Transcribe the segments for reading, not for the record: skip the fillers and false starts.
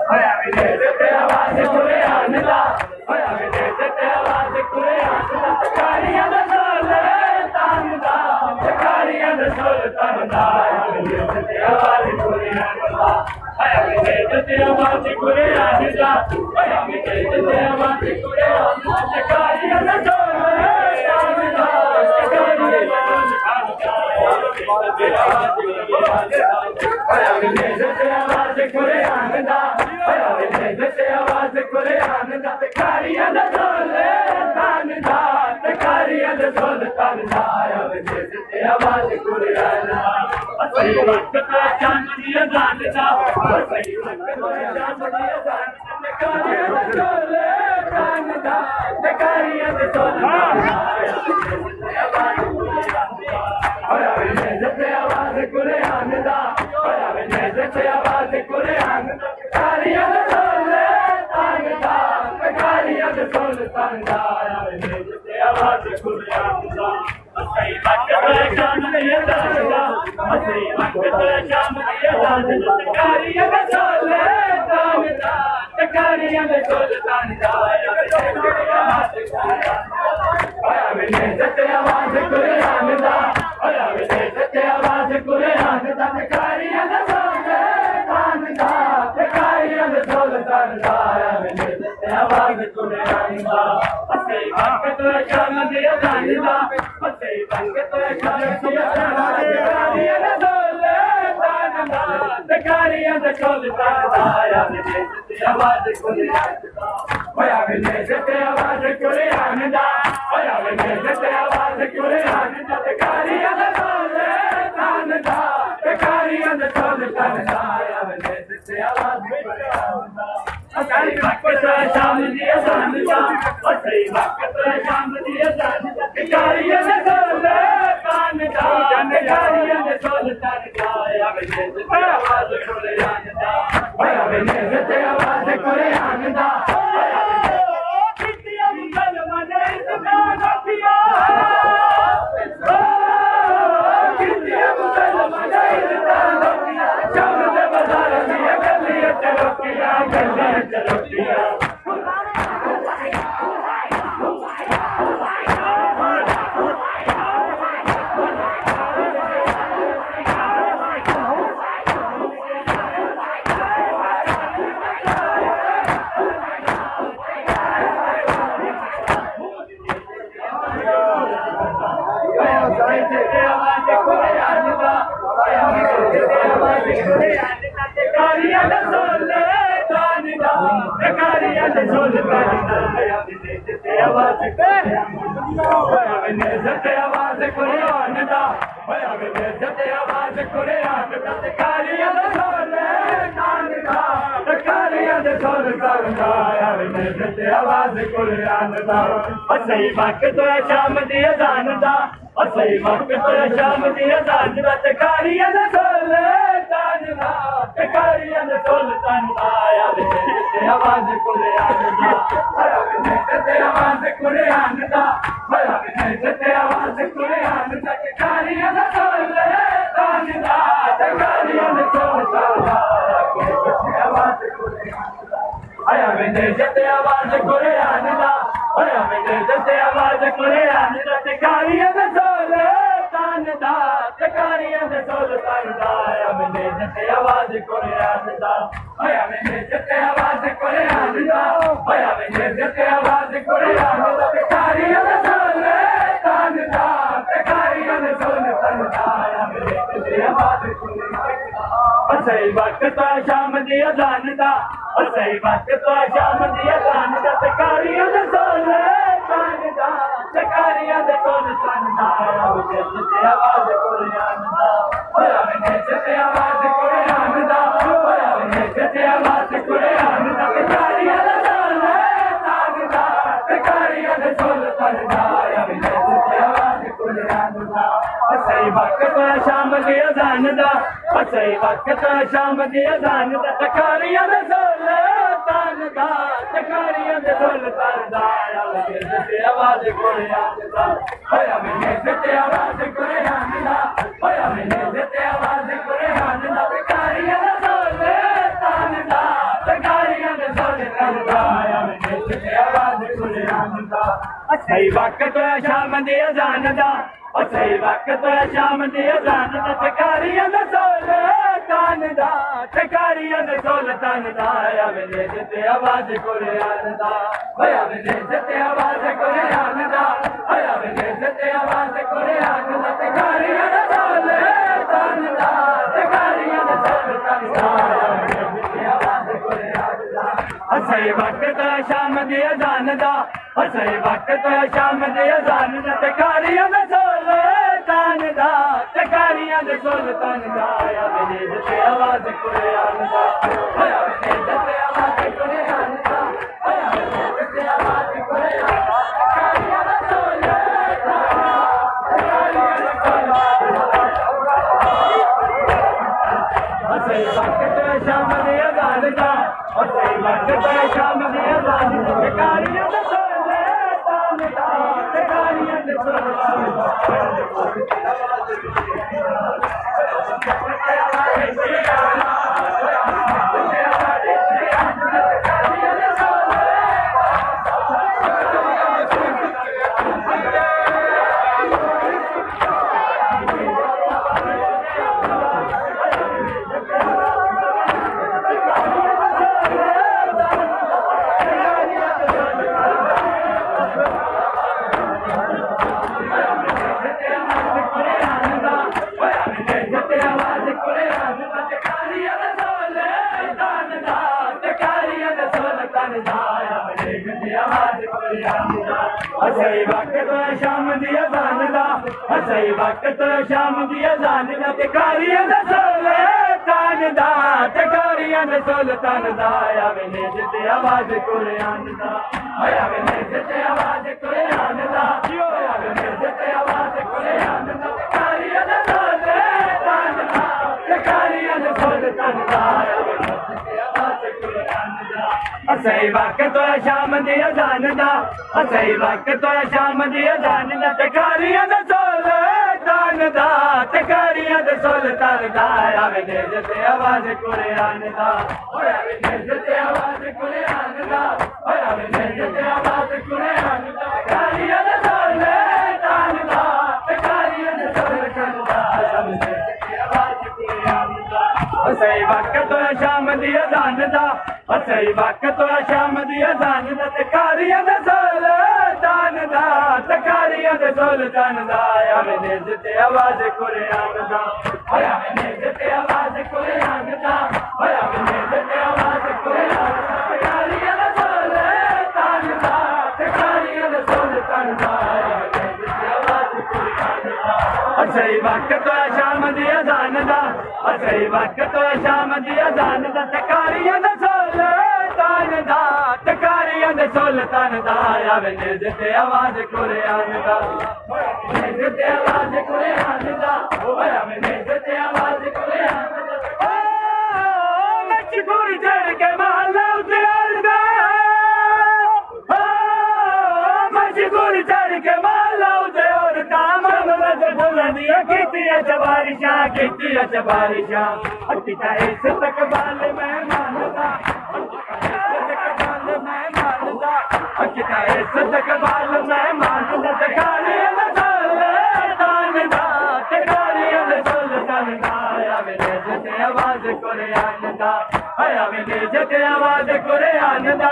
ਹੋਇਆ ਵੇ ਤੇ ਆਵਾਜ਼ ਕੁਰਾਨ ਦਾ ਹੋਇਆ ਵੇ ਤੇ ਆਵਾਜ਼ ਕੁਰਾਨ ਦਾ ਤਕਾਰੀਆਂ ਦਾ ਸੁਲਤਾਨ ਦਾ ਤਕਾਰੀਆਂ ਦਾ ਸੁਲਤਾਨ ਦਾ ਹੋਇਆ ਤੇ ਆਵਾਜ਼ ਕੁਰਾਨ ਦਾ ਹੋਇਆ ਵੇ ਤੇ ਆਵਾਜ਼ ਕੁਰਾਨ ਦਾ ਹੋਇਆ ਵੇ ਤੇ ਆਵਾਜ਼ ਕੁਰਾਨ ਦਾ ਤਕਾਰੀਆਂ ਦਾ ਸੁਲਤਾਨ ਦਾ ਤਕਾਰੀਆਂ ਦਾ ਹੋਇਆ ਵੇ ਤੇ ਆਵਾਜ਼ ਕੁਰਾਨ ਦਾ ਹੋਇਆ ਵੇ ਤੇ ਆਵਾਜ਼ ਕੁਰਾਨ ਦਾ ਤਕਾਰੀਆਂ ਦਾ ਸੁਲਤਾਨ ਦਾ ਤਕਾਰੀਆਂ ਦਾ ਸੁਲਤਾਨ ਦਾ ਹੋਇਆ ਵੇ ਤੇ ਆਵਾਜ਼ ਕੁਰਾਨ ਦਾ ਅਸੀਂ ਵਕਤ ਚਾਂਦ ਦੀ ਅਜ਼ਾਨ ਦਾ ਅਸੀਂ ਵਕਤ ਚਾਂਦ ਦੀ ਅਜ਼ਾਨ ਤਕਾਰੀਆਂ ਦਾ ਸੁਲਤਾਨ ਦਾ ਤਕਾਰੀਆਂ ਦਾ ਸੁਲਤਾਨ ਦਾ ਹੋਇਆ ਵੇ ਤੇ ਆਵਾਜ਼ ਕੁਰਾਨ ਦਾ ਹੋਇਆ ਵੇ ਤੇ ਆਵਾਜ਼ ਕੁਰਾਨ ਦਾ ਤਕਾਰੀਆਂ ਦਾ ਸੁਲਤਾਨ ਦਾ ਤਕਾਰੀਆਂ ਦਾ ਸੁਲਤਾਨ ਦਾ ਹੋਇਆ ਵੇ ਤੇ ਆਵਾਜ਼ ਕੁਰਾਨ ਦਾ ਅਸੀਂ ਵਕਤ ਚਾਂਦ ਦੀ ਅਜ਼ਾਨ ਦਾ ਅਸੀਂ ਵਕਤ ਚਾਂਦ ਦੀ ਅਜ਼ਾਨ ਦਾ ਤਕਾਰੀਆਂ ਦਾ ਸੁਲਤਾਨ ਦਾ ਤਕਾਰੀਆਂ ਦਾ ਸੁਲਤਾਨ ਦਾ ਹੋਇਆ ਵੇ ਤੇ ਆਵਾਜ਼ ਕੁਰਾਨ ਦਾ ਹੋਇਆ ਵੇ ਤੇ ਆਵਾਜ਼ ਕੁਰਾਨ ਦਾ ਤਕਾਰੀਆਂ ਦਾ ਸੁਲਤਾਨ ਦਾ ਤਕਾਰੀਆਂ ਦਾ ਸੁਲਤਾਨ ਦਾ ਹੋਇਆ ਵੇ ਤੇ ਆਵਾਜ਼ ਕੁਰਾਨ ਦਾ ਅਸੀਂ ਵਕਤ ਚਾਂਦ ਦੀ ਅਜ਼ਾਨ ਦਾ ਅਸੀਂ ਵਕਤ ਚਾਂਦ ਦੀ ਅਜ਼ਾਨ ਦਾ ਤਕਾਰੀਆਂ ਦਾ ਸੁਲਤਾਨ ਦਾ ਤਕਾਰੀਆਂ ਦਾ ਸੁਲਤਾਨ ਦਾ ਹੋਇਆ ਵੇ ਤੇ ਆਵਾਜ਼ ਕੁਰਾਨ ਦਾ ਹੋਇਆ ਵੇ ਤੇ ਆਵਾਜ਼ ਕੁਰਾਨ ਦਾ ਹੋਇਆ ਵੇ ਤੇ ਆਵਾਜ਼ ਕੁਰਾਨ ਦਾ ਤਕਾਰੀਆਂ ਦਾ ਸੁਲਤਾਨ ਦਾ ਤਕਾਰੀਆਂ ਦਾ ਸੁਲਤਾਨ ਦਾ ਹੋਇਆ ਵੇ ਤੇ ਆਵਾਜ਼ ਕੁਰਾਨ ਦਾ ਅਸੀਂ ਵਕਤ ਸ਼ਾਮ ਦੀ ਅਜ਼ਾਨ ਦਾ ਅਸੀਂ ਵਕਤ ਸ਼ਾਮ ਦੀ ਅਜ਼ਾਨ ਦਾ ਤਕਾਰੀਆਂ ਦਾ ਸੁਲਤਾਨ ਦਾ ਤਕਾਰੀਆਂ ਦਾ ਸੁਲਤਾਨ ਦਾ ਹੋਇਆ ਵੇ ਤੇ ਆਵਾਜ਼ ਕੁਰਾਨ ਦਾ ਹੋਇਆ ਵੇ ਤੇ ਆਵਾਜ਼ ਕੁਰਾਨ ਦਾ ਕਿਤਿਆ ਮੁਸਲਮਾਨ ਨੇ ਇਤਨਾ ਨਫੀਆ ਕਿਤਿਆ ਮੁਸਲਮਾਨ ਨੇ ਇਤਨਾ ਨਫੀਆ ਸ਼ਾਮ ਦੇ ਬਾਜ਼ਾਰ ਦੀਆਂ ਗਲੀਆਂ ਚਲੋਕੀਆਂ ਗਲੀਆਂ ਚਲੋਕੀਆਂ ਤਕਾਰੀਆਂ ਦਾ ਸੁਲਤਾਨ ਦਾ ਤਕਾਰੀਆਂ ਦਾ ਸੁਲਤਾਨ ਦਾ ਹੋਇਆ ਵੇ ਤੇ ਆਵਾਜ਼ ਹੋਇਆ ਵੇ ਤੇ ਆਵਾਜ਼ ਕੁਰਾਨ ਦਾ ਹੋਇਆ ਵੇ ਤੇ ਆਵਾਜ਼ ਕੁਰਾਨ ਦਾ ਤਕਾਰੀਆਂ ਦਾ ਸੁਲਤਾਨ ਦਾ ਤਕਾਰੀਆਂ ਦਾ ਸੁਲਤਾਨ ਦਾ ਹੋਇਆ ਵੇ ਤੇ ਆਵਾਜ਼ ਕੁਰਾਨ ਦਾ ਅਸੀਂ ਵਕਤ ਸ਼ਾਮ ਦੀ ਅਜ਼ਾਨ ਦਾ ਅਸੀਂ ਵਕਤ ਸ਼ਾਮ ਦੀ ਅਜ਼ਾਨ ਦਾ ਤਕਾਰੀਆਂ ਦਾ ਸੁਲਤਾਨ ਦਾ ਤਕਾਰੀਆਂ ਦਾ ਸੁਲਤਾਨ ਦਾ ਆਇਆ ਵੇ ਤੇ ਆਵਾਜ਼ ਕੁਰਾਨ ਦਾ ਹੋਇਆ ਵੇ ਤੇ ਆਵਾਜ਼ ਕੁਰਾਨ ਦਾ ਹੋਇਆ ਵੇ ਤੇ ਆਵਾਜ਼ ਕੁਰਾਨ ਦਾ ਤਕਾਰੀਆਂ ਦਾ ਸੁਲਤਾਨ ਦਾ ਤਕਾਰੀਆਂ ਦਾ ਸੁਲਤਾਨ ਦਾ ਆਵਾਜ਼ ਕੁਰਾਨ ਦਾ ਹੋਇਆ ਵੇ ਤੇ ਆਵਾਜ਼ ਕੁਰਾਨ ਦਾ ਹੋਇਆ ਵੇ ਤੇ ਆਵਾਜ਼ ਕੁਰਾਨ ਦਾ ਤਕਾਰੀਆਂ ਦਾ ਸੁਲਤਾਨ ਦਾ ਤਕਾਰੀਆਂ ਦਾ ਸੁਲਤਾਨ ਦਾ ਆਇਆ ਵੇ ਤੇ ਆਵਾਜ਼ ਕੁਰਾਨ ਦਾ ਹੋਇਆ ਵੇ ਤੇ ਆਵਾਜ਼ ਕੁਰਾਨ ਦਾ ਹੋਇਆ ਵੇ ਤੇ ਆਵਾਜ਼ ਕੁਰਾਨ ਦਾ ਤਕਾਰੀਆਂ ਦਾ ਸੁਲਤਾਨ ਦਾ ਤਕਾਰੀਆਂ ਦਾ ਸੁਲਤਾਨ ਦਾ ਆਇਆ ਵੇ ਤੇ ਆਵਾਜ਼ ਕੁਰਾਨ ਦਾ ਅਸੀਂ ਵਕਤ ਸ਼ਾਮ ਦੀ ਅਜ਼ਾਨ ਦਾ ਅਸੀਂ ਵਕਤ ਸ਼ਾਮ ਦੀ ਅਜ਼ਾਨ ਦਾ ਤਕਾਰੀਆਂ ਦਾ ਸੁਲਤਾਨ ਦਾ ਤਕਾਰੀਆਂ ਦਾ ਸੁਲਤਾਨ ਦਾ ਆਇਆ ਵੇ ਤੇ ਆਵਾਜ਼ ਕੁਰਾਨ ਦਾ ਹੋਇਆ ਵੇ ਤੇ ਆਵਾਜ਼ ਕੁਰਾਨ ਦਾ ਹੋਇਆ ਵੇ ਤੇ ਆਵਾਜ਼ ਕੁਰਾਨ ਦਾ ਤਕਾਰੀਆਂ ਦਾ ਸੁਲਤਾਨ ਦਾ ਤਕਾਰੀਆਂ ਦਾ ਸੁਲਤਾਨ ਦਾ ਆਇਆ ਵੇ ਤੇ ਆਵਾਜ਼ ਕੁਰਾਨ ਦਾ ਅਸੀਂ ਵਕਤ ਸ਼ਾਮ ਦੀ ਅਜ਼ਾਨ ਦਾ ਅਸੀਂ ਵਕਤ ਸ਼ਾਮ ਦੀ ਅਜ਼ਾਨ ਦਾ ਤਕਾਰੀਆਂ ਦਾ ਸੁਲਤਾਨ ਦਾ ਤਕਾਰੀਆਂ ਦਾ ਸੁਲਤਾਨ ਦਾ ਆਇਆ ਵੇ ਤੇ ਆਵਾਜ਼ ਕੁਰਾਨ ਦਾ ਹੋਇਆ ਵੇ ਤੇ ਆਵਾਜ਼ ਕੁਰਾਨ ਦਾ ਹੋਇਆ ਵੇ ਤੇ ਆਵਾਜ਼ ਕੁਰਾਨ ਦਾ ਸਹੀ ਵਕਤ ਹੋਇਆ ਸ਼ਾਮ ਦੀ ਅਜ਼ਾਨ ਦਾ ਸਹੀ ਵਕਤ ਹੋਇਆ ਸ਼ਾਮ ਦੀ ਅਜ਼ਾਨ ਦਾ ਤਕਾਰੀਆਂ ਦਾ ਸੁਲਤਾਨ ਦਾ ਤਕਾਰੀਆਂ ਦਾ ਸੁਲਤਾਨ ਦਾ ਆਵੇ ਨੇ ਤੇ ਆਵਾਜ਼ ਕੁਰਾਨ ਦਾ ਆਵੇ ਨੇ ਤੇ ਆਵਾਜ਼ ਕੁਰਾਨ ਦਾ ਆਵੇ ਨੇ ਤੇ ਆਵਾਜ਼ ਕੁਰਾਨ ਦਾ ਤਕਾਰੀਆਂ ਦਾ ਸੁਲਤਾਨ ਦਾ ਤਕਾਰੀਆਂ ਦਾ ਸੁਲਤਾਨ ਦਾ ਸਹੀ ਵਕਤ ਸ਼ਾਮ ਦੀ ਅਜ਼ਾਨ ਦਾ ਸਹੀ ਵਕਤ ਸ਼ਾਮ ਦੀ ਅਜ਼ਾਨ ਦਾ ਤਕਾਰੀਆਂ ਦਾ ਸੁਲਤਾਨ ਦਾ ਤਕਾਰੀਆਂ ਦੇ ਸੁਲਤਾਨ ਦਾ ਆਵੇ ਨੇ ਤੇ ਆਵਾਜ਼ ਕੁਰਾਨ ਦਾ ਆਵੇ ਨੇ ਤੇ ਆਵਾਜ਼ ਕੁਰਾਨ ਦਾ ਆਵੇ ਨੇ ਤੇ ਆਵਾਜ਼ ਕੁਰਾਨ ਦਾ ਤਕਾਰੀਆਂ ਦਾ ਸਹੀ ਵਕਤ ਸ਼ਾਮ ਦੀ ਅਜ਼ਾਨ ਦਾ ਸਹੀ ਵਕਤ ਸ਼ਾਮ ਦੀ ਅਜ਼ਾਨ ਦਾ ਤਕਾਰੀਆਂ ਦਾ ਸੁਲਤਾਨ ਦਾ ਤਕਾਰੀਆਂ ਦੇ ਸੁਲਤਾਨ ਸਹੀ ਵਕਤ ਸ਼ਾਮ ਦੀ ਅਜ਼ਾਨ ਦਾ ਸਹੀ ਵਕਤ ਸ਼ਾਮ ਦੀ ਅਜ਼ਾਨ ਦਾ ਤਕਾਰੀਆਂ ਦਾ ਸੁਲਤਾਨ ਦਾ ਤਕਾਰੀਆਂ ਦਾ ਸੁਲਤਾਨ ਦਾ ਆਵੇ ਨੇ ਤੇ ਆਵਾਜ਼ ਕੁਰਾਨ ਦਾ ਆਵੇ ਨੇ ਤੇ ਆਵਾਜ਼ ਕੁਰਾਨ ਦਾ ਆਵੇ ਨੇ ਤੇ ਆਵਾਜ਼ ਕੁਰਾਨ ਦਾ ਤਕਾਰੀਆਂ ਦਾ ਸੁਲਤਾਨ ਦਾ ਤਕਾਰੀਆਂ ਦਾ ਸੁਲਤਾਨ ਦਾ ਆਵੇ ਨੇ ਤੇ ਆਵਾਜ਼ ਕੁਰਾਨ ਦਾ ਸਹੀ ਵਕਤ ਸ਼ਾਮ ਦੀ ਅਜ਼ਾਨ ਦਾ ਸਹੀ ਵਕਤ ਸ਼ਾਮ ਦੀ ਅਜ਼ਾਨ ਦਾ ਤਕਾਰੀਆਂ ਦਾ ਸੁਲਤਾਨ ਦਾ ਤਕਾਰੀਆਂ ਦਾ ਸੁਲਤਾਨ ਦਾ ਆਵੇ ਨੇ ਤੇ ਆਵਾਜ਼ ਕੁਰਾਨ ਦਾ ਆਵੇ ਨੇ ਤੇ ਆਵਾਜ਼ ਕੁਰਾਨ ਦਾ ਆਵੇ ਨੇ ਤੇ ਆਵਾਜ਼ ਕੁਰਾਨ ਦਾ ਤਕਾਰੀਆਂ ਦਾ ਸੁਲਤਾਨ ਦਾ ਤਕਾਰੀਆਂ ਦਾ ਸੁਲਤਾਨ ਦਾ ਆਵੇ ਨੇ ਤੇ ਆਵਾਜ਼ ਕੁਰਾਨ ਦਾ ਸਹੀ ਵਕਤ ਸ਼ਾਮ ਦੀ ਅਜ਼ਾਨ ਦਾ ਸਹੀ ਵਕਤ ਸ਼ਾਮ ਦੀ ਅਜ਼ਾਨ ਦਾ ਤਕਾਰੀਆਂ ਦਾ ਸੁਲਤਾਨ ਦਾ ਤਕਾਰੀਆਂ ਦੇ ਸੁਲਤਾਨ ਦਾ ਆਵੇ ਨੇ ਤੇ ਆਵਾਜ਼ ਕੁਰਾਨ ਦਾ ਆਵੇ ਨੇ ਤੇ ਆਵਾਜ਼ ਕੁਰਾਨ ਦਾ ਆਵੇ ਨੇ ਤੇ ਆਵਾਜ਼ ਕੁਰਾਨ ਦਾ ਤਕਾਰੀਆਂ ਦਾ ਸੁਲਤਾਨ ਦਾ ਤਕਾਰੀਆਂ ਦੇ ਸੁਲਤਾਨ ਦਾ ਆਵੇ ਨੇ ਤੇ ਆਵਾਜ਼ ਕੁਰਾਨ ਦਾ ਸਹੀ ਵਕਤ ਸ਼ਾਮ ਦੀ ਅਜ਼ਾਨ ਦਾ ਸਹੀ ਵਕਤ ਸ਼ਾਮ ਦੀ ਅਜ਼ਾਨ ਦਾ ਤਕਾਰੀਆਂ ਦਾ ਸੁਲਤਾਨ ਦਾ ਤਕਾਰੀਆਂ ਦੇ ਸੁਲਤਾਨ ਦਾ ਆਵੇ ਨੇ ਤੇ ਆਵਾਜ਼ ਕੁਰਾਨ ਦਾ ਨੇ ਤੇ ਆਵਾਜ਼ ਕੁਰਾਨ ਦਾ ਆਵੇ ਨੇ ਤੇ ਆਵਾਜ਼ ਕੁਰਾਨ ਦਾ ਮਜਬੂਰ ਚੜ ਕੇ ਮਾਲਾ ਉਤਾਰਦਾ ਮਜਬੂਰ ਚੜ ਕੇ ਮਾਲਾ ਉਤਾਰਦਾ ਮਮਲਦ ਬੁਲੰਦੀਆਂ ਕੀਤੀਆਂ ਚਬਾਰਿਸ਼ਾਂ ਅੱਤੀ ਤਾਂ ਇਸ ਤਕਬਾਲ ਮੈਂ ਮੰਨਦਾ ਅੱਤਾ ਇਸ ਤਕਬਾਲ ਮੈਂ ਮੰਨਦਾ ਤਕਾਰੀਆਂ ਦਾ ਸੁਲਤਾਨ ਦਾ ਤਕਾਰੀਆਂ ਦਾ ਸੁਲਤਾਨ ਦਾ ਆਵੇ ਨੇ ਤੇ ਆਵਾਜ਼ ਕੁਰਾਨ ਦਾ ਆਵੇ ਨੇ ਤੇ ਆਵਾਜ਼ ਕੁਰਾਨ ਦਾ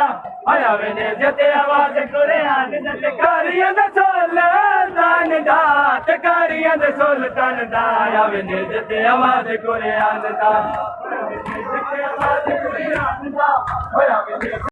ਆਵੇ ਨੇ ਤੇ ਆਵਾਜ਼ ਕੁਰਾਨ ਦਾ ਤਕਾਰੀਆਂ ਦਾ ਸੁਲਤਾਨ ਦਾ ਤਕਾਰੀਆਂ ਦਾ ਸੁਲਤਾਨ ਦਾ ਆਵੇ ਨੇ ਤੇ ਆਵਾਜ਼ ਕੁਰਾਨ ਦਾ ਆਵੇ ਨੇ ਤੇ ਆਵਾਜ਼ ਕੁਰਾਨ ਦਾ ਆਵੇ